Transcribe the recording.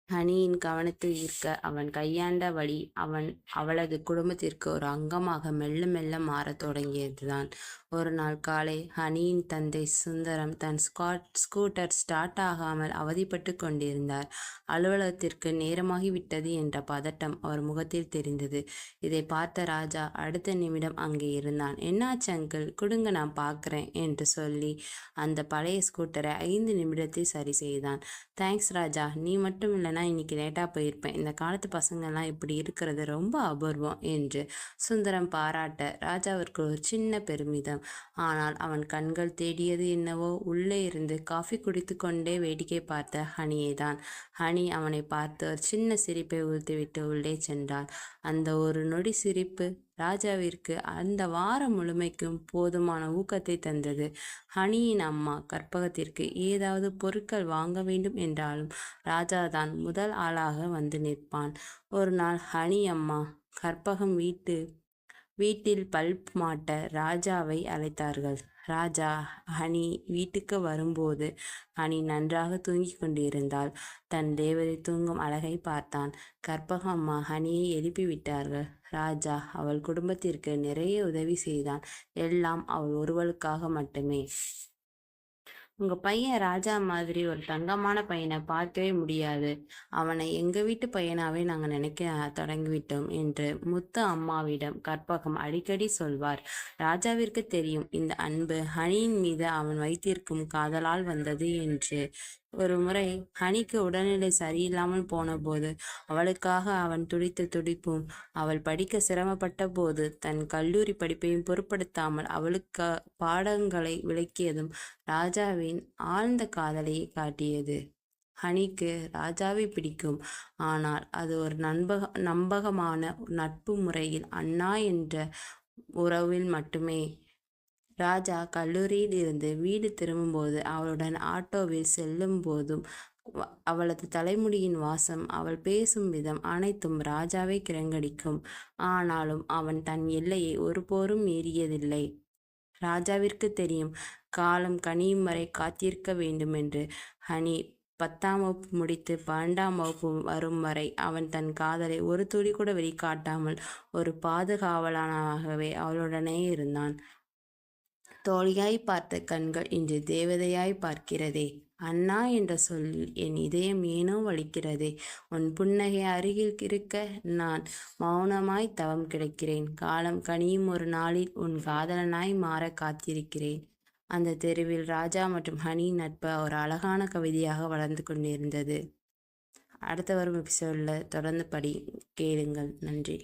ஹனியின் கவனத்தை ஈர்க்க அவன் கையாண்ட வழி அவளது குடும்பத்திற்கு ஒரு அங்கமாக மெல்ல மெல்ல மாறத் தொடங்கியதுதான். ஒரு நாள் காலை ஹனியின் தந்தை சுந்தரம் தன் ஸ்கூட்டர் ஸ்டார்ட் ஆகாமல் அவதிப்பட்டு கொண்டிருந்தார். அலுவலகத்திற்கு நேரமாகிவிட்டது என்ற பதட்டம் அவர் முகத்தில் தெரிந்தது. இதை பார்த்த ராஜா அடுத்த நிமிடம் அங்கே இருந்தான். "என்னாச்சு அங்கிள்? கொடுங்க, நான் பார்க்குறேன்" என்று சொல்லி அந்த பழைய ஸ்கூட்டரை 5 நிமிடத்தில் சரி செய்தான். "தேங்க்ஸ் ராஜா, நீ மட்டும் இல்லைனா இன்னைக்கு லேட்டாக போயிருப்பேன். இந்த காலத்து பசங்கள்லாம் இப்படி இருக்கிறது ரொம்ப அபூர்வம்" என்று சுந்தரம் பாராட்ட ராஜாவிற்கு ஒரு சின்ன பெருமிதம். ஆனால் அவன் கண்கள் தேடியது என்னவோ உள்ளே இருந்து காஃபி குடித்து கொண்டே வேடிக்கை பார்த்த ஹனியை தான். ஹனி அவனை பார்த்து ஒரு சின்ன சிரிப்பை உதிர்த்துவிட்டு உள்ளே சென்றாள். அந்த ஒரு நொடி சிரிப்பு ராஜாவிற்கு அந்த வாரம் முழுமைக்கும் போதுமான ஊக்கத்தை தந்தது. ஹனியின் அம்மா கற்பகத்திற்கு ஏதாவது பொருட்கள் வாங்க வேண்டும் என்றாலும் ராஜாதான் முதல் ஆளாக வந்து நிற்பான். ஒரு நாள் ஹனி அம்மா கற்பகம் வீட்டில் பல்ப் மாட்ட ராஜாவை அழைத்தார்கள். ராஜா ஹனி வீட்டுக்கு வரும்போது ஹனி நன்றாக தூங்கிக் கொண்டிருந்தாள். தன் தேவதை தூங்கும் அழகை பார்த்தான். கற்பகம் அம்மா ஹனியை எழுப்பி விட்டார்கள். ராஜா அவள் குடும்பத்திற்கு நிறைய உதவி செய்தான். எல்லாம் அவள் ஒருவளுக்காக மட்டுமே. "உங்க பையன் ராஜா மாதிரி ஒரு தங்கமான பையனை பார்க்கவே முடியாது. அவனை எங்க வீட்டு பையனாவே நாங்க நினைக்க தொடங்கிவிட்டோம்" என்று முத்து அம்மாவிடம் கற்பகம் அடிக்கடி சொல்வார். ராஜாவிற்கு தெரியும் இந்த அன்பு ஹனியின் மீது அவன் வைத்திருக்கும் காதலால் வந்தது என்று. ஒரு முறை ஹனிக்கு உடல்நிலை சரியில்லாமல் போன போது அவளுக்காக அவன் துடித்த துடிப்பும், அவள் படிக்க சிரமப்பட்ட போது தன் கல்லூரி படிப்பையும் பொருட்படுத்தாமல் அவளுக்கு பாடங்களை விளக்கியதும் ராஜாவின் ஆழ்ந்த காதலை காட்டியது. ஹனிக்கு ராஜாவை பிடிக்கும். ஆனால் அது ஒரு நம்பகமான நட்பு முறையில், அண்ணா என்ற உறவில் மட்டுமே. ராஜா கல்லூரியில் இருந்து வீடு திரும்பும்போது அவளுடன் ஆட்டோவில் செல்லும் போதும் அவளது தலைமுடியின் வாசம், அவள் பேசும் விதம் அனைத்தும் ராஜாவை கிரங்கடிக்கும். ஆனாலும் அவன் தன் எல்லையை ஒருபோதும் மீறியதில்லை. ராஜாவிற்கு தெரியும் காலம் கனியும் வரை காத்திருக்க வேண்டுமென்று. ஹனி 10ஆம் வகுப்பு முடித்து 12ஆம் வகுப்பு வரும் வரை அவன் தன் காதலை ஒரு துளி கூட வெளிக்காட்டாமல் ஒரு பாதுகாவலனாகவே அவளுடனே இருந்தான். தோழியாய் பார்த்த கண்கள் இன்று தேவதையாய் பார்க்கிறதே. அண்ணா என்ற சொல்லில் என் இதயம் ஏனோ வலிக்கிறதே. உன் புன்னகை அருகில் இருக்க நான் மௌனமாய் தவம் கிடக்கிறேன். காலம் கனியும் ஒரு நாளில் உன் காதலனாய் மாற காத்திருக்கிறேன். அந்த தெருவில் ராஜா மற்றும் ஹனி நட்பு ஒரு அழகான கவிதையாக வளர்ந்து கொண்டிருந்தது. அடுத்த வரும் எபிசோடில் தொடர்ந்து கேளுங்கள். நன்றி.